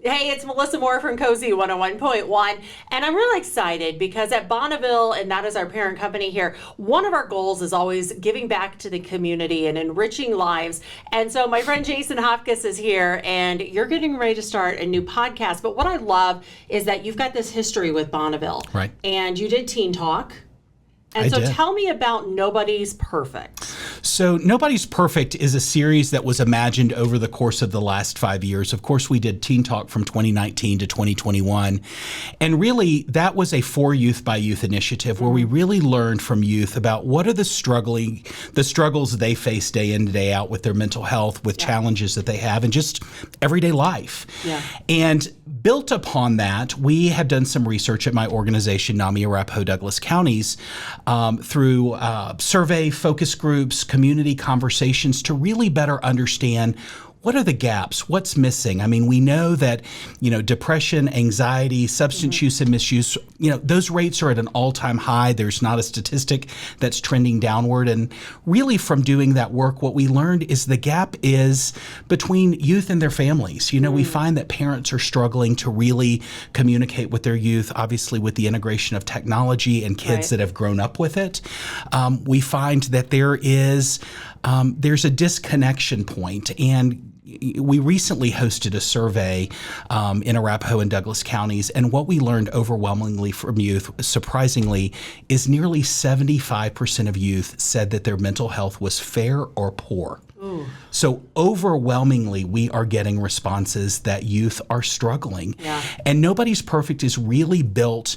Hey, it's Melissa Moore from KOSI 101.1, and I'm really excited because at Bonneville, and that is our parent company here, one of our goals is always giving back to the community and enriching lives. And so my friend Jason Hopcus is here, and you're getting ready to start a new podcast. But what I love is that you've got this history with Bonneville. Right. And you did Teen Talk. And I so did. Tell me about Nobody's Perfect. So Nobody's Perfect is a series that was imagined over the course of the last 5 years. Of course, we did Teen Talk from 2019 to 2021. And really, that was a for youth by youth initiative where we really learned from youth about what are the struggles they face day in and day out with their mental health, with challenges that they have, and just everyday life. Yeah. And built upon that, we have done some research at my organization, NAMI Arapahoe Douglas Counties, through survey, focus groups, community conversations to really better understand what are the gaps? What's missing? I mean, we know that, depression, anxiety, substance use and misuse, those rates are at an all-time high. There's not a statistic that's trending downward. And really from doing that work, what we learned is the gap is between youth and their families. We find that parents are struggling to really communicate with their youth, obviously with the integration of technology and kids that have grown up with it. We find that there's a disconnection point. And we recently hosted a survey in Arapahoe and Douglas counties, and what we learned overwhelmingly from youth, surprisingly, is nearly 75% of youth said that their mental health was fair or poor. Ooh. So overwhelmingly, we are getting responses that youth are struggling. Yeah. And Nobody's Perfect is really built,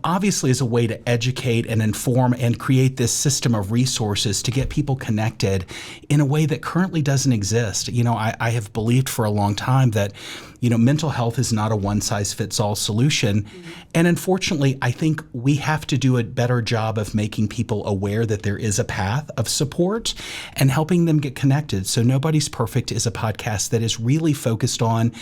obviously as a way to educate and inform and create this system of resources to get people connected in a way that currently doesn't exist. I have believed for a long time that, mental health is not a one-size-fits-all solution. Mm-hmm. And unfortunately, I think we have to do a better job of making people aware that there is a path of support and helping them get connected. So Nobody's Perfect is a podcast that is really focused on,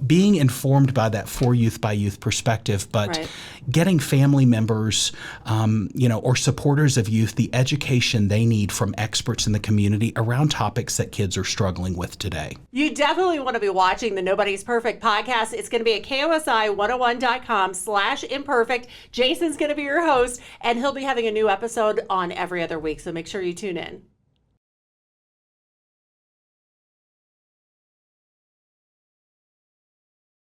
being informed by that for youth by youth perspective, but getting family members, or supporters of youth the education they need from experts in the community around topics that kids are struggling with today. You definitely want to be watching the Nobody's Perfect podcast. It's going to be at KOSI101.com/imperfect. Jason's going to be your host, and he'll be having a new episode on every other week. So make sure you tune in.